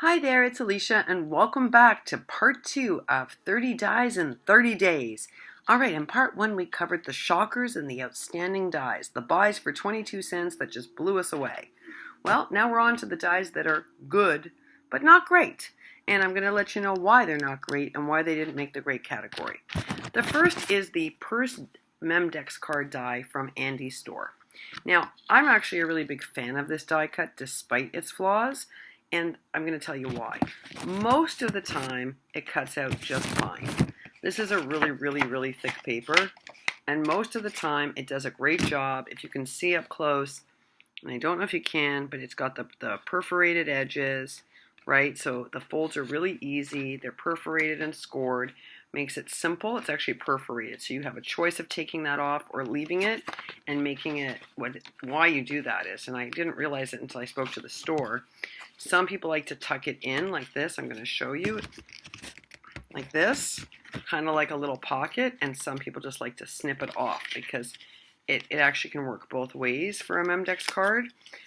Hi there, it's Alicia, and welcome back to part 2 of 30 Dies in 30 Days. Alright, in part 1 we covered the shockers and the outstanding dies, the buys for 22 cents that just blew us away. Well, now we're on to the dies that are good, but not great. And I'm going to let you know why they're not great and why they didn't make the great category. The first is the Purse Memdex card die from Andy's store. Now, I'm actually a really big fan of this die cut despite its flaws. And I'm going to tell you why. Most of the time, it cuts out just fine. This is a really thick paper. And most of the time, it does a great job. If you can see up close, and I don't know if you can, but it's got the perforated edges, right? So the folds are really easy. They're perforated and scored. Makes it simple. It's actually perforated. So you have a choice of taking that off or leaving it and making it why you do that is. And I didn't realize it until I spoke to the store. Some people like to tuck it in like this. I'm going to show you like this, kind of like a little pocket. And some people just like to snip it off because it actually can work both ways for a Memdex card.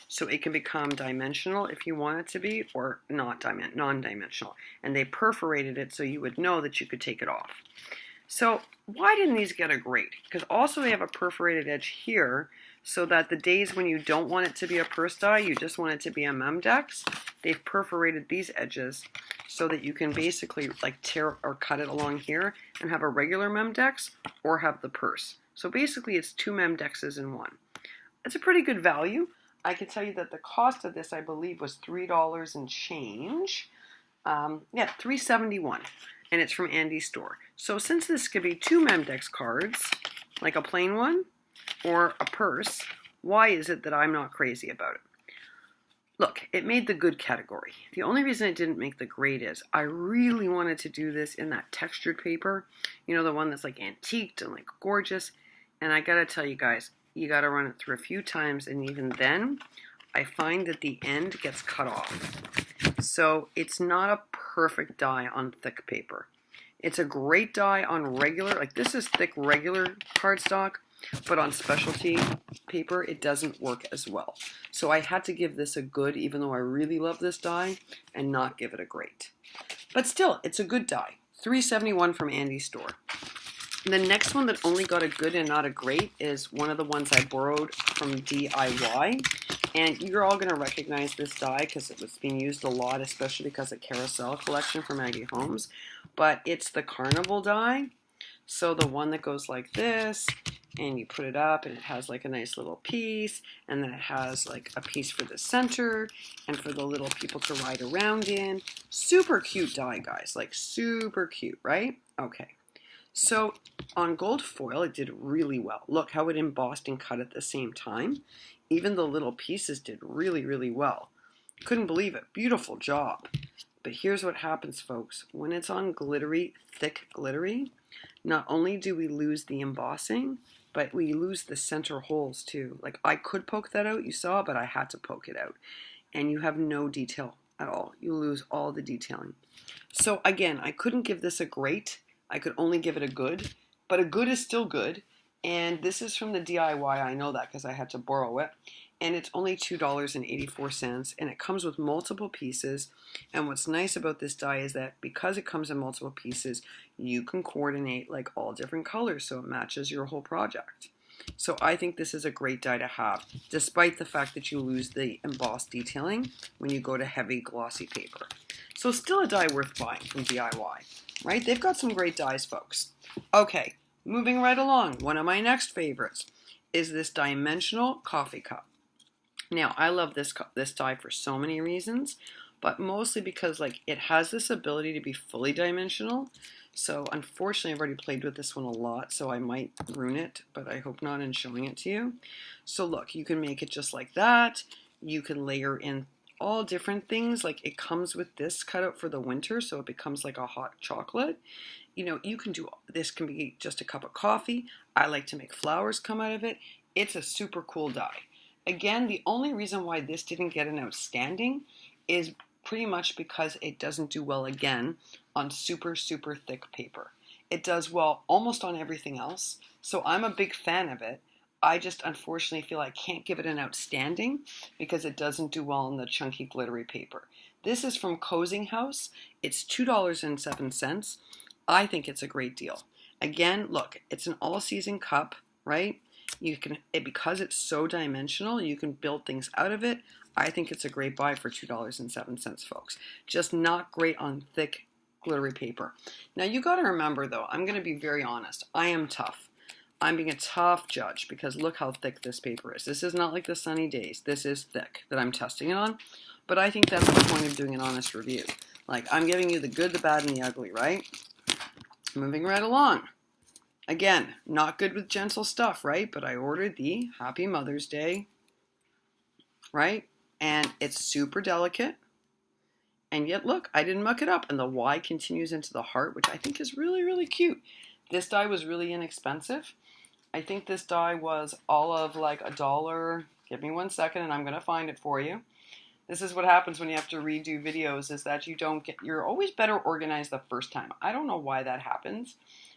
So it can become dimensional if you want it to be, or non-dimensional. And they perforated it so you would know that you could take it off. So why didn't these get a grade? Because also they have a perforated edge here, so that the days when you don't want it to be a purse die, you just want it to be a Memdex, they've perforated these edges so that you can basically like tear or cut it along here and have a regular Memdex or have the purse. So basically it's two Memdexes in one. It's a pretty good value. I can tell you that the cost of this, I believe, was $3 and change. Yeah, $3.71, and it's from Andy's store. So since this could be two Memdex cards, like a plain one or a purse, why is it that I'm not crazy about it? Look, it made the good category. The only reason it didn't make the great is I really wanted to do this in that textured paper, you know, the one that's like antiqued and like gorgeous. And I gotta tell you guys, you gotta run it through a few times, and even then, I find that the end gets cut off. So it's not a perfect die on thick paper. It's a great die on regular, like this is thick regular cardstock, but on specialty paper, it doesn't work as well. So I had to give this a good, even though I really love this die, and not give it a great. But still, it's a good die. $3.71 from Andy's store. The next one that only got a good and not a great is one of the ones I borrowed from DIY. And you're all going to recognize this die because it was being used a lot, especially because of Carousel collection from Maggie Holmes. But it's the Carnival Die. So the one that goes like this, and you put it up, and it has like a nice little piece, and then it has like a piece for the center, and for the little people to ride around in. Super cute die, guys. Like super cute, right? Okay. So on gold foil, it did really well. Look how it embossed and cut at the same time. Even the little pieces did really well. Couldn't believe it. Beautiful job. But here's what happens, folks. When it's on glittery, thick glittery, not only do we lose the embossing, but we lose the center holes too. Like I could poke that out, you saw, but I had to poke it out. And you have no detail at all. You lose all the detailing. So again, I couldn't give this a great. I could only give it a good, but a good is still good. And this is from the DIY. I know that because I had to borrow it. And it's only $2.84, and it comes with multiple pieces. And what's nice about this die is that because it comes in multiple pieces, you can coordinate like all different colors so it matches your whole project. So I think this is a great die to have, despite the fact that you lose the embossed detailing when you go to heavy glossy paper. So still a die worth buying from DIY, right? They've got some great dies, folks. Okay, moving right along, one of my next favorites is this dimensional coffee cup. Now, I love this die for so many reasons, but mostly because like it has this ability to be fully dimensional. So unfortunately, I've already played with this one a lot, so I might ruin it, but I hope not in showing it to you. So look, you can make it just like that. You can layer in all different things. Like it comes with this cutout for the winter, so it becomes like a hot chocolate. You know, you can do, this can be just a cup of coffee. I like to make flowers come out of it. It's a super cool die. Again, the only reason why this didn't get an outstanding is pretty much because it doesn't do well again on super thick paper. It does well almost on everything else, so I'm a big fan of it. I just unfortunately feel I can't give it an outstanding because it doesn't do well on the chunky glittery paper. This is from Cozing House. It's $2.07. I think it's a great deal. Again, look, it's an all-season cup, right? You can, because it's so dimensional, you can build things out of it. I think it's a great buy for $2.07, folks. Just not great on thick, glittery paper. Now, you got to remember, though, I'm going to be very honest. I am tough. I'm being a tough judge because look how thick this paper is. This is not like the Sunny Days. This is thick that I'm testing it on. But I think that's the point of doing an honest review. Like, I'm giving you the good, the bad, and the ugly, right? Moving right along. Again, not good with gentle stuff, right? But I ordered the Happy Mother's Day, right? And it's super delicate. And yet, look, I didn't muck it up. And the Y continues into the heart, which I think is really, really cute. This die was really inexpensive. I think this die was all of like $1. Give me 1 second and I'm going to find it for you. This is what happens when you have to redo videos, is that you're always better organized the first time. I don't know why that happens,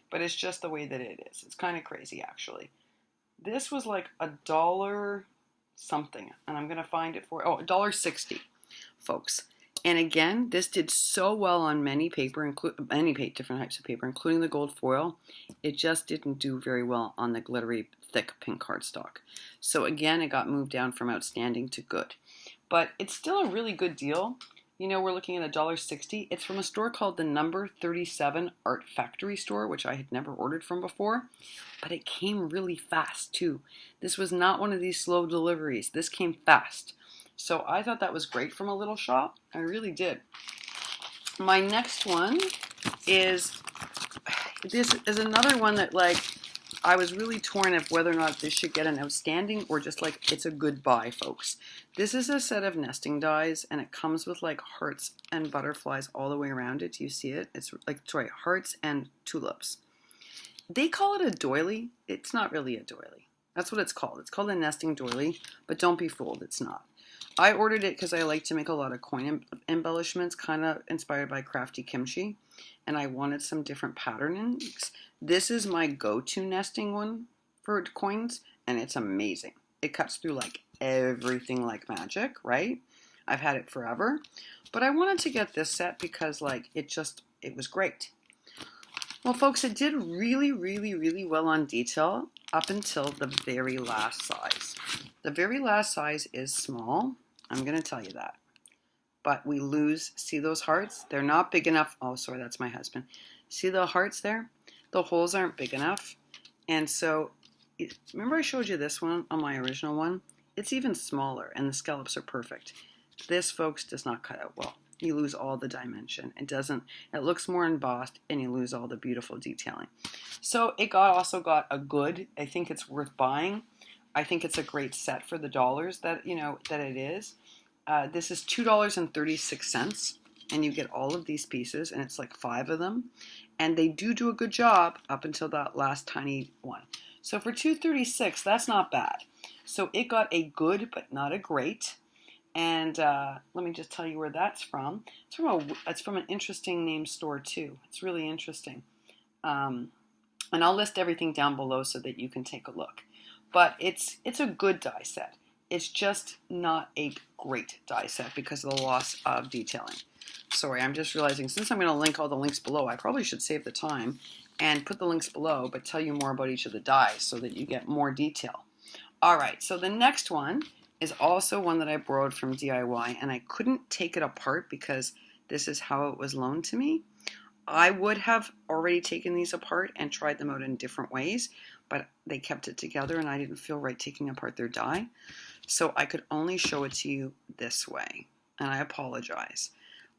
but it's just the way that it is. It's kind of crazy, actually. This was like $1 something, and I'm going to find it for, $1.60, folks. And again, this did so well on many different types of paper, including the gold foil. It just didn't do very well on the glittery, thick pink cardstock. So again, it got moved down from outstanding to good. But it's still a really good deal. You know, we're looking at $1.60. It's from a store called the Number 37 Art Factory store, which I had never ordered from before. But it came really fast, too. This was not one of these slow deliveries. This came fast. So I thought that was great from a little shop. I really did. My next one is, this is another one that, like, I was really torn of whether or not this should get an outstanding or just like it's a good buy, folks. This is a set of nesting dies, and it comes with like hearts and butterflies all the way around it. Do you see it? It's like, sorry, hearts and tulips. They call it a doily. It's not really a doily. That's what it's called. It's called a nesting doily, but don't be fooled. It's not. I ordered it because I like to make a lot of coin embellishments, kind of inspired by Crafty Kimchi, and I wanted some different patternings. This is my go-to nesting one for coins, and it's amazing. It cuts through like everything like magic, right? I've had it forever, but I wanted to get this set because like it was great. Well, folks, it did really, really, really well on detail up until the very last size. The very last size is small. I'm going to tell you that. But we lose, see those hearts? They're not big enough. Oh, sorry, that's my husband. See the hearts there? The holes aren't big enough. And so, remember I showed you this one on my original one? It's even smaller, and the scallops are perfect. This, folks, does not cut out well. You lose all the dimension. It looks more embossed, and you lose all the beautiful detailing. So it also got a good, I think it's worth buying. I think it's a great set for the dollars that it is. This is $2.36, and you get all of these pieces, and it's like 5 of them. And they do a good job up until that last tiny one. So for $2.36, that's not bad. So it got a good, but not a great. And let me just tell you where that's from. It's from an interesting name store too. It's really interesting. And I'll list everything down below so that you can take a look. But it's a good die set. It's just not a great die set because of the loss of detailing. Sorry, I'm just realizing since I'm going to link all the links below, I probably should save the time and put the links below, but tell you more about each of the dies so that you get more detail. All right, so the next one is also one that I borrowed from DIY, and I couldn't take it apart because this is how it was loaned to me. I would have already taken these apart and tried them out in different ways, but they kept it together and I didn't feel right taking apart their die. So I could only show it to you this way, and I apologize.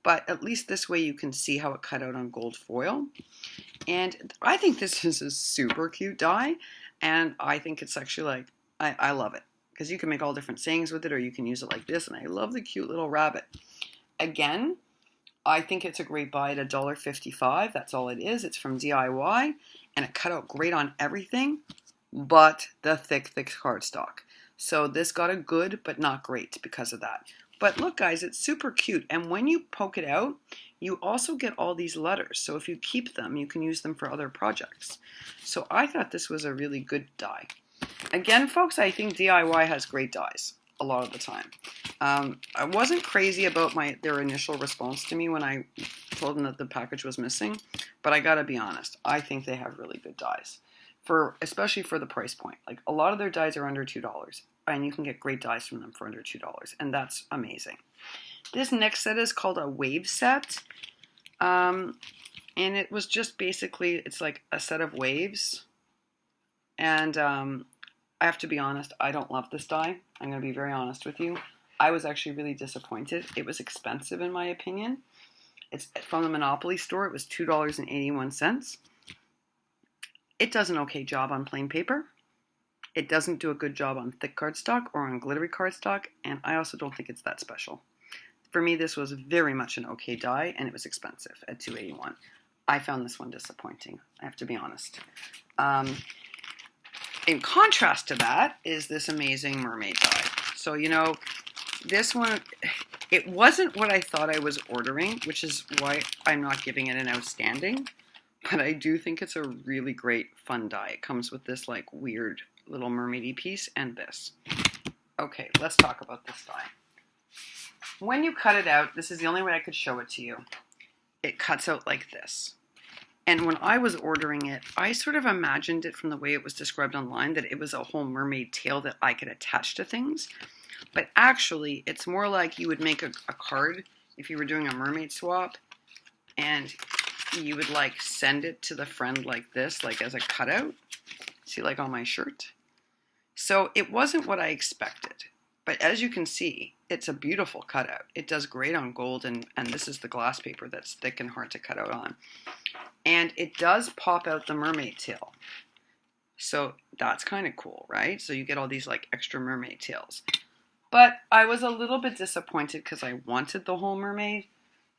But at least this way you can see how it cut out on gold foil. And I think this is a super cute die, and I think it's actually like, I love it. Because you can make all different sayings with it, or you can use it like this, and I love the cute little rabbit. Again, I think it's a great buy at $1.55. That's all it is. It's from DIY, and it cut out great on everything but the thick cardstock. So this got a good but not great because of that. But look, guys, it's super cute, and when you poke it out, you also get all these letters. So if you keep them, you can use them for other projects. So I thought this was a really good die. Again, folks, I think DIY has great dies. a lot of the time. I wasn't crazy about their initial response to me when I told them that the package was missing, but I gotta be honest, I think they have really good dyes, especially for the price point. Like, a lot of their dyes are under $2, and you can get great dyes from them for under $2, and that's amazing. This next set is called a wave set, and it was just basically, it's like a set of waves, and I have to be honest, I don't love this dye. I'm going to be very honest with you. I was actually really disappointed. It was expensive in my opinion. It's from the Monopoly store. It was $2.81. It does an okay job on plain paper. It doesn't do a good job on thick cardstock or on glittery cardstock, and I also don't think it's that special. For me, this was very much an okay dye, and it was expensive at $2.81. I found this one disappointing, I have to be honest. In contrast to that is this amazing Mermaid Die. So, you know, this one, it wasn't what I thought I was ordering, which is why I'm not giving it an outstanding. But I do think it's a really great, fun dye. It comes with this, like, weird little mermaidy piece and this. Okay, let's talk about this dye. When you cut it out, this is the only way I could show it to you. It cuts out like this. And when I was ordering it, I sort of imagined it from the way it was described online, that it was a whole mermaid tail that I could attach to things. But actually, it's more like you would make a card if you were doing a mermaid swap, and you would like send it to the friend like this, like as a cutout. See, like on my shirt. So it wasn't what I expected. But as you can see, it's a beautiful cutout. It does great on gold, and this is the glass paper that's thick and hard to cut out on. And it does pop out the mermaid tail. So that's kind of cool, right? So you get all these like extra mermaid tails. But I was a little bit disappointed because I wanted the whole mermaid.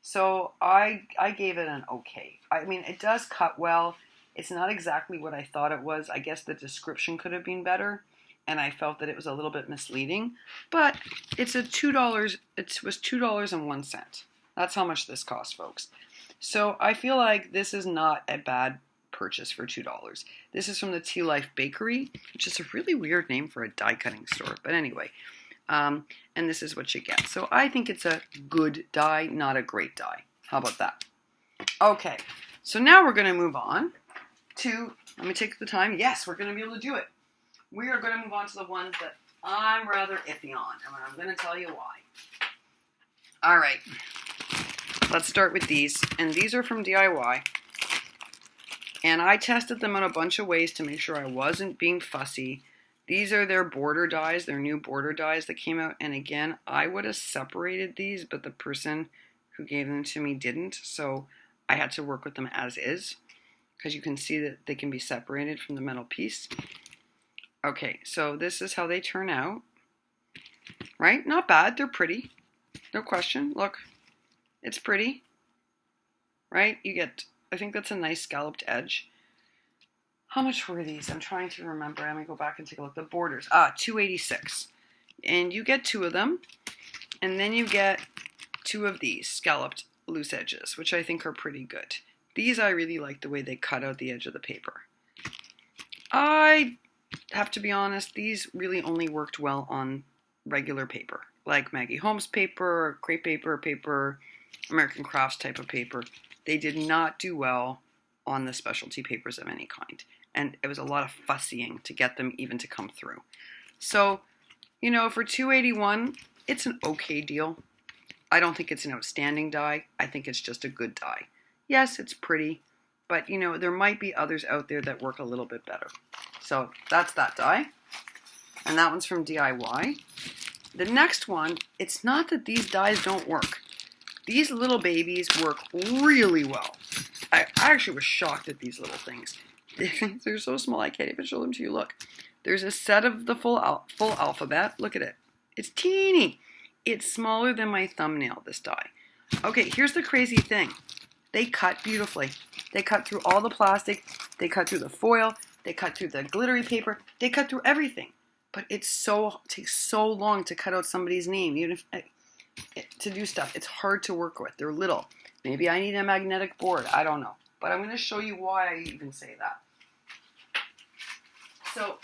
So I gave it an okay. I mean, it does cut well. It's not exactly what I thought it was. I guess the description could have been better, and I felt that it was a little bit misleading. But it's a $2. It was $2.01. That's how much this cost, folks. So I feel like this is not a bad purchase for $2. This is from the Tea Life Bakery, which is a really weird name for a die cutting store. But anyway, and this is what you get. So I think it's a good dye, not a great dye. How about that? Okay, so now we're going to move on to, let me take the time. Yes, we're going to be able to do it. We are going to move on to the ones that I'm rather iffy on, and I'm going to tell you why. All right. Let's start with these, and these are from DIY, and I tested them in a bunch of ways to make sure I wasn't being fussy. These are their border dyes, their new border dyes that came out, and again, I would have separated these, but the person who gave them to me didn't, so I had to work with them as is, because you can see that they can be separated from the metal piece. Okay, so this is how they turn out, right? Not bad, they're pretty, no question, look. It's pretty, right? You get, I think that's a nice scalloped edge. How much were these? I'm trying to remember. Let me go back and take a look. The borders, $2.86. And you get 2 of them. And then you get 2 of these scalloped loose edges, which I think are pretty good. These I really like the way they cut out the edge of the paper. I have to be honest, these really only worked well on regular paper, like Maggie Holmes paper, crepe paper, American Crafts type of paper. They did not do well on the specialty papers of any kind. And it was a lot of fussying to get them even to come through. So, you know, for $2.81, it's an okay deal. I don't think it's an outstanding dye. I think it's just a good dye. Yes, it's pretty, but you know, there might be others out there that work a little bit better. So that's that dye. And that one's from DIY. The next one, it's not that these dyes don't work. These little babies work really well. I actually was shocked at these little things. They're so small I can't even show them to you. Look, there's a set of the full alphabet. Look at it. It's teeny. It's smaller than my thumbnail, this dye. Okay, here's the crazy thing. They cut beautifully. They cut through all the plastic. They cut through the foil. They cut through the glittery paper. They cut through everything. But it takes so long to cut out somebody's name. Even if to do stuff, it's hard to work with. They're little. Maybe I need a magnetic board. I don't know. But I'm going to show you why I even say that. So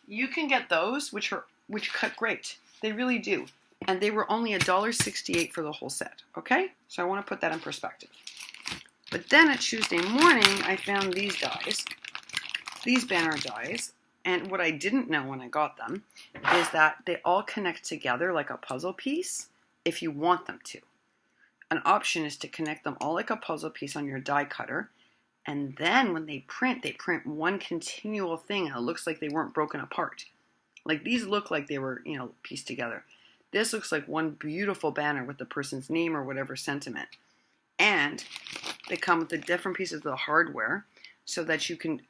you can get those, which are which cut great. They really do. And they were only $1.68 for the whole set, okay? So I want to put that in perspective. But then at Tuesday morning, I found these dies, these banner dies, and what I didn't know when I got them is that they all connect together like a puzzle piece if you want them to. An option is to connect them all like a puzzle piece on your die cutter, and then when they print one continual thing, and it looks like they weren't broken apart. Like these look like they were, pieced together. This looks like one beautiful banner with the person's name or whatever sentiment. And they come with the different pieces of the hardware so that you can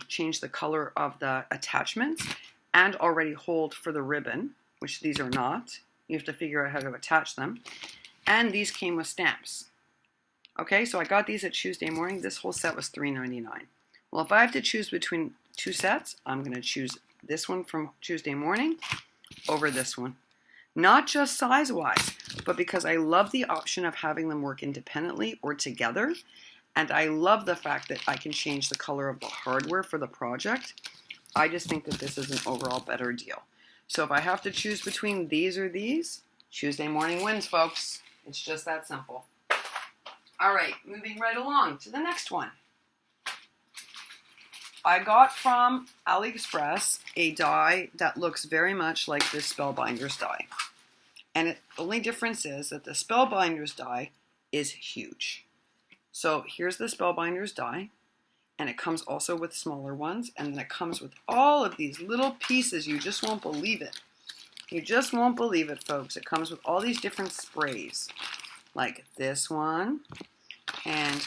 change the color of the attachments and already hold for the ribbon, which these are not. You have to figure out how to attach them. And these came with stamps. Okay, so I got these at Tuesday morning. This whole set was $3.99. Well, if I have to choose between two sets, I'm going to choose this one from Tuesday morning over this one. Not just size-wise, but because I love the option of having them work independently or together. And I love the fact that I can change the color of the hardware for the project. I just think that this is an overall better deal. So if I have to choose between these or these, Tuesday morning wins, folks. It's just that simple. All right, moving right along to the next one. I got from AliExpress a die that looks very much like this Spellbinders die. And the only difference is that the Spellbinders die is huge. So here's the Spellbinders die, and it comes also with smaller ones, and then it comes with all of these little pieces. You just won't believe it. You just won't believe it, folks. It comes with all these different sprays, like this one, and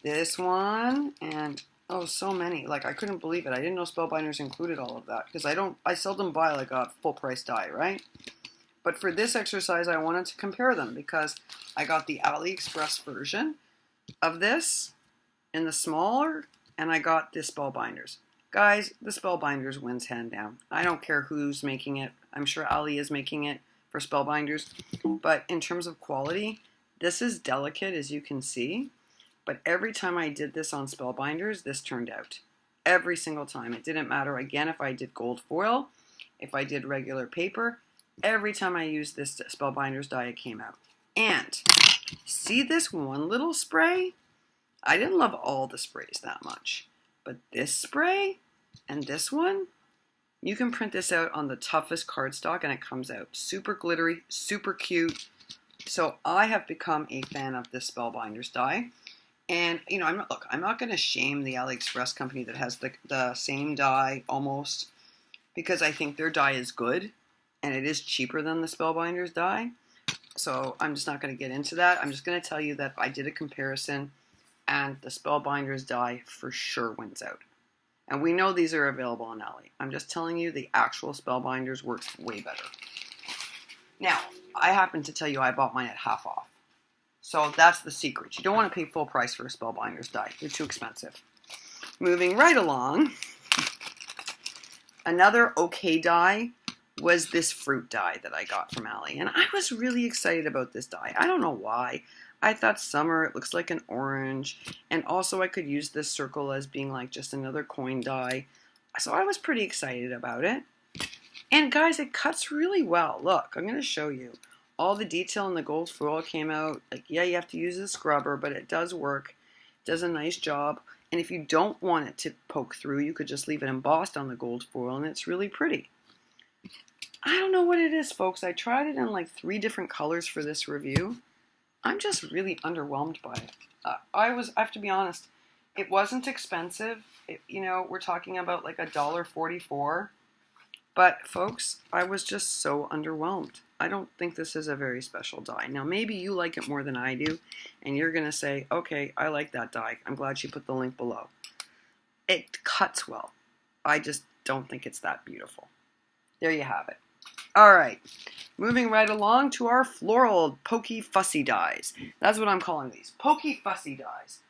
this one, and oh, so many. Like, I couldn't believe it. I didn't know Spellbinders included all of that, because I seldom buy like a full price die, right? But for this exercise, I wanted to compare them because I got the AliExpress version of this in the smaller, and I got the Spellbinders. Guys, the Spellbinders wins hand down. I don't care who's making it. I'm sure Ali is making it for Spellbinders. But in terms of quality, this is delicate, as you can see. But every time I did this on Spellbinders, this turned out. Every single time. It didn't matter, again, if I did gold foil, if I did regular paper. Every time I used this Spellbinders die, it came out. And see this one little spray? I didn't love all the sprays that much. But this spray and this one, you can print this out on the toughest cardstock and it comes out super glittery, super cute. So I have become a fan of this Spellbinders die. And, I'm not going to shame the AliExpress company that has the same die almost, because I think their die is good and it is cheaper than the Spellbinders die. So I'm just not going to get into that. I'm just going to tell you that I did a comparison and the Spellbinders die for sure wins out. And we know these are available on Ali. I'm just telling you the actual Spellbinders works way better. Now, I happen to tell you I bought mine at half off. So that's the secret. You don't want to pay full price for a Spellbinders die. They're too expensive. Moving right along, another okay die was this fruit die that I got from Ali. And I was really excited about this die. I don't know why. I thought summer, it looks like an orange. And also I could use this circle as being like just another coin die. So I was pretty excited about it. And guys, it cuts really well. Look, I'm going to show you. All the detail in the gold foil came out. Like, yeah, you have to use a scrubber, but it does work. It does a nice job. And if you don't want it to poke through, you could just leave it embossed on the gold foil, and it's really pretty. I don't know what it is, folks. I tried it in like 3 different colors for this review. I'm just really underwhelmed by it. I have to be honest, it wasn't expensive. We're talking about like $1.44. But folks, I was just so underwhelmed. I don't think this is a very special die. Now, maybe you like it more than I do, and you're going to say, okay, I like that die. I'm glad she put the link below. It cuts well. I just don't think it's that beautiful. There you have it. All right, moving right along to our Floral Pokey Fussy dies. That's what I'm calling these, Pokey Fussy dies.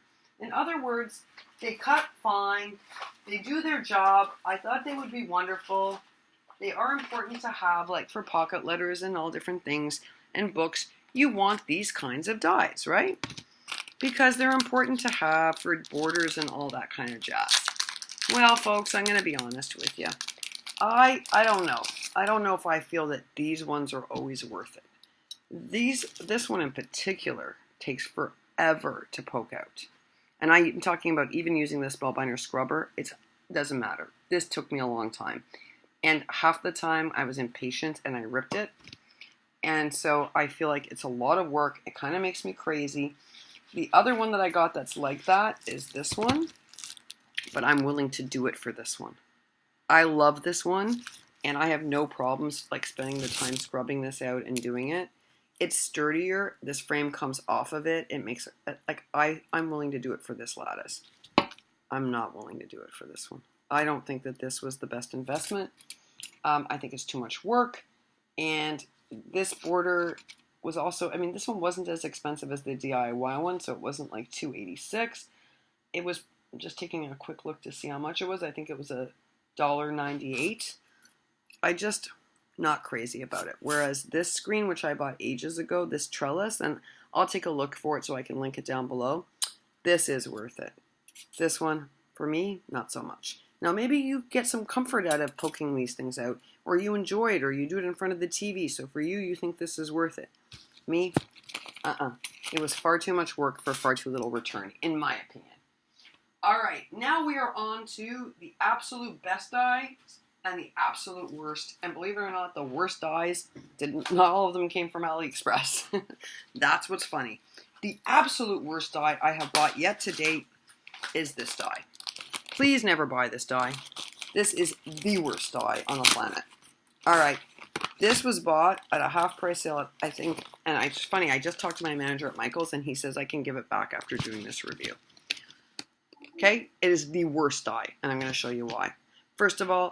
In other words, they cut fine. They do their job. I thought they would be wonderful. They are important to have, like for pocket letters and all different things and books. You want these kinds of dies, right? Because they're important to have for borders and all that kind of jazz. Well, folks, I'm going to be honest with you. I don't know. I don't know if I feel that these ones are always worth it. This one in particular takes forever to poke out. And I'm talking about even using the Spellbinder scrubber, it doesn't matter. This took me a long time. And half the time I was impatient and I ripped it. And so I feel like it's a lot of work. It kind of makes me crazy. The other one that I got that's like that is this one. But I'm willing to do it for this one. I love this one. And I have no problems like spending the time scrubbing this out and doing it. It's sturdier. This frame comes off of it. It makes it like I'm willing to do it for this lattice. I'm not willing to do it for this one. I don't think that this was the best investment. I think it's too much work. And this border was also, I mean, this one wasn't as expensive as the DIY one, so it wasn't like $2.86. It was, just taking a quick look to see how much it was. I think it was $1.98. I just not crazy about it. Whereas this screen, which I bought ages ago, this trellis, and I'll take a look for it so I can link it down below. This is worth it. This one, for me, not so much. Now maybe you get some comfort out of poking these things out, or you enjoy it, or you do it in front of the TV, so for you, you think this is worth it. Me, It was far too much work for far too little return, in my opinion. All right, now we are on to the absolute best dye and the absolute worst. And believe it or not, the worst dyes, not all of them came from AliExpress. That's what's funny. The absolute worst dye I have bought yet to date is this dye. Please never buy this dye. This is the worst dye on the planet. All right, this was bought at a half price sale, I think, and it's funny, I just talked to my manager at Michael's and he says I can give it back after doing this review. Okay, it is the worst dye, and I'm going to show you why. First of all,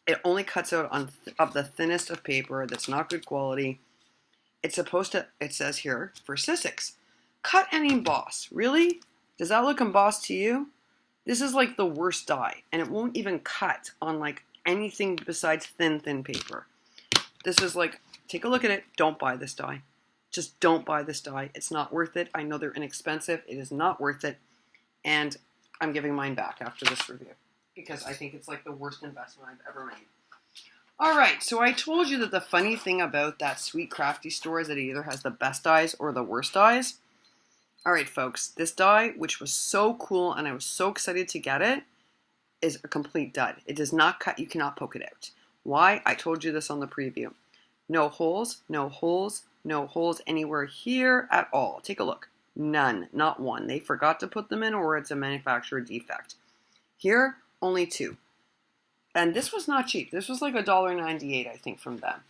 it only cuts out of the thinnest of paper that's not good quality. It's supposed to, it says here, for Sissics, cut and emboss. Really? Does that look embossed to you? This is like the worst dye, and it won't even cut on like anything besides thin paper. This is like, take a look at it. Don't buy this dye. Just don't buy this dye. It's not worth it. I know they're inexpensive. It is not worth it. And I'm giving mine back after this review because I think it's like the worst investment I've ever made. All right, so I told you that the funny thing about that Sweet Crafty store is that it either has the best dyes or the worst dyes. All right, folks, this dye, which was so cool and I was so excited to get it, is a complete dud. It does not cut. You cannot poke it out. Why? I told you this on the preview. No holes, no holes, no holes anywhere here at all. Take a look. None, not one. They forgot to put them in or it's a manufacturer defect. Here, only two. And this was not cheap. This was like $1.98, I think, from them.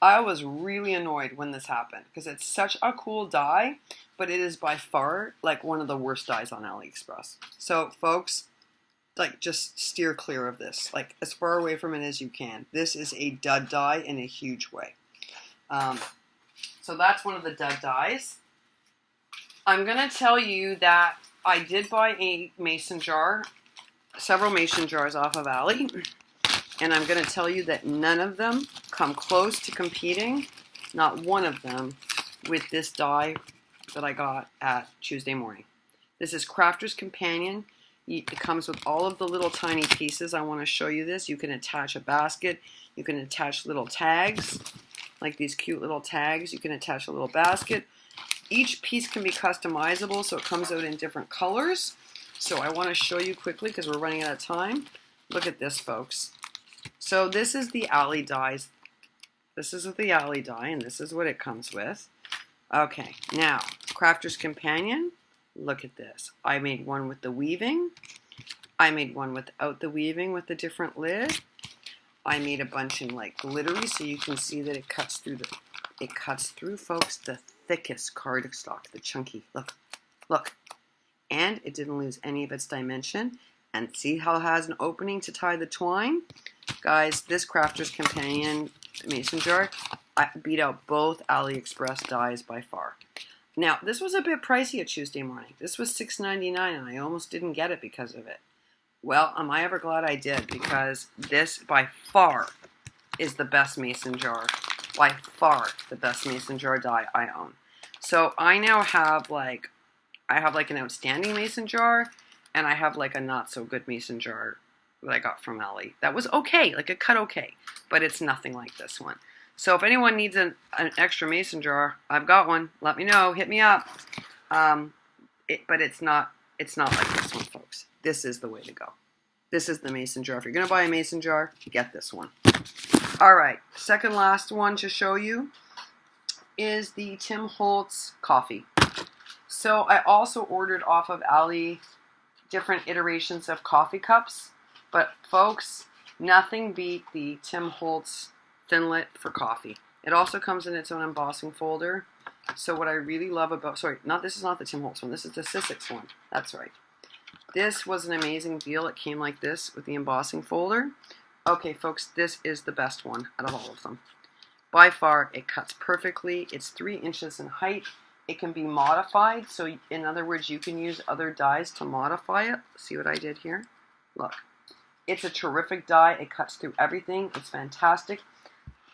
I was really annoyed when this happened because it's such a cool dye, but it is by far like one of the worst dyes on AliExpress. So, folks, like just steer clear of this. Like as far away from it as you can. This is a dud dye in a huge way. So that's one of the dud dyes. I'm going to tell you that I did buy a mason jar, several mason jars off of Ali, and I'm going to tell you that none of them come close to competing, not one of them, with this dye that I got at Tuesday morning. This is Crafter's Companion. It comes with all of the little tiny pieces. I want to show you this. You can attach a basket. You can attach little tags, like these cute little tags. You can attach a little basket. Each piece can be customizable, so it comes out in different colors. So I want to show you quickly because we're running out of time. Look at this, folks. So this is the Ali dyes. This is the Ali dye, and this is what it comes with. Okay, now, Crafter's Companion. Look at this. I made one with the weaving. I made one without the weaving with a different lid. I made a bunch in like glittery so you can see that it cuts through, folks, the thickest cardstock, the chunky. Look, look. And it didn't lose any of its dimension. And see how it has an opening to tie the twine? Guys, this Crafter's Companion mason jar, I beat out both AliExpress dyes by far. Now, this was a bit pricey at Tuesday morning. This was $6.99 and I almost didn't get it because of it. Well, am I ever glad I did, because this by far is the best mason jar. By far the best mason jar dye I own. So I now have like, an outstanding mason jar and I have like a not so good mason jar that I got from Ali. That was okay, like a cut okay, but it's nothing like this one. So if anyone needs an extra mason jar, I've got one. Let me know. Hit me up. But it's not like this one, folks. This is the way to go. This is the mason jar. If you're going to buy a mason jar, get this one. All right, second last one to show you is the Tim Holtz Coffee. So I also ordered off of Ali different iterations of coffee cups, but folks, nothing beat the Tim Holtz Thinlit for coffee. It also comes in its own embossing folder. So what I really love about, this is not the Tim Holtz one, this is the Siskiyou one. That's right. This was an amazing deal. It came like this with the embossing folder. Okay, folks, this is the best one out of all of them. By far, it cuts perfectly. It's 3 inches in height. It can be modified. So in other words, you can use other dyes to modify it. See what I did here? Look. It's a terrific dye. It cuts through everything. It's fantastic.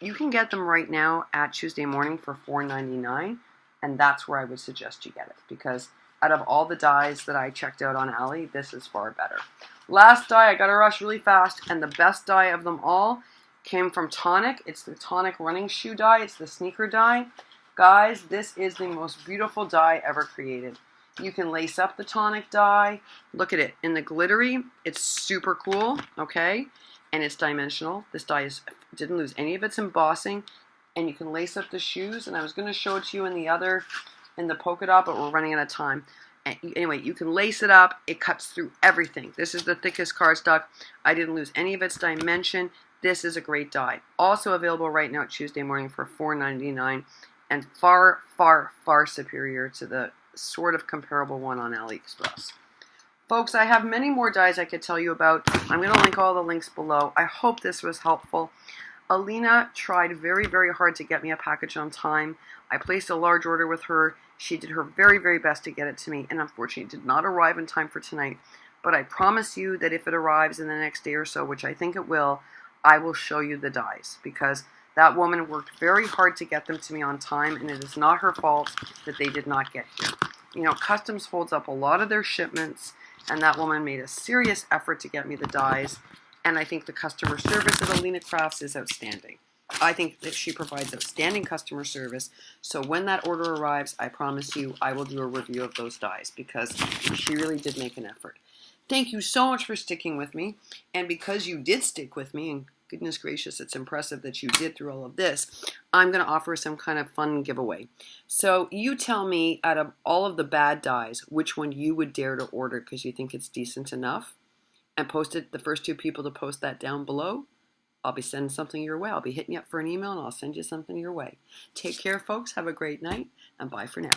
You can get them right now at Tuesday Morning for $4.99, and that's where I would suggest you get it, because out of all the dyes that I checked out on Ali, this is far better. Last dye, I gotta rush really fast, and the best dye of them all came from Tonic. It's the Tonic running shoe dye. It's the sneaker dye. Guys, this is the most beautiful dye ever created. You can lace up the Tonic dye. Look at it. In the glittery, it's super cool, okay? And it's dimensional. This dye didn't lose any of its embossing. And you can lace up the shoes. And I was going to show it to you in the polka dot, but we're running out of time. Anyway, you can lace it up. It cuts through everything. This is the thickest cardstock. I didn't lose any of its dimension. This is a great dye. Also available right now at Tuesday Morning for $4.99, and far, far, far superior to the sort of comparable one on AliExpress. Folks, I have many more dyes I could tell you about. I'm going to link all the links below. I hope this was helpful. Alina tried very, very hard to get me a package on time. I placed a large order with her. She did her very, very best to get it to me, and unfortunately it did not arrive in time for tonight. But I promise you that if it arrives in the next day or so, which I think it will, I will show you the dyes, because that woman worked very hard to get them to me on time, and it is not her fault that they did not get here. You know, Customs holds up a lot of their shipments, and that woman made a serious effort to get me the dyes, and I think the customer service at Alina Crafts is outstanding. I think that she provides outstanding customer service, so when that order arrives, I promise you I will do a review of those dyes, because she really did make an effort. Thank you so much for sticking with me, and because you did stick with me, and goodness gracious, it's impressive that you did through all of this, I'm going to offer some kind of fun giveaway. So you tell me, out of all of the bad dyes, which one you would dare to order because you think it's decent enough, and post it, the first 2 people to post that down below. I'll be sending something your way. I'll be hitting you up for an email, and I'll send you something your way. Take care, folks. Have a great night, and bye for now.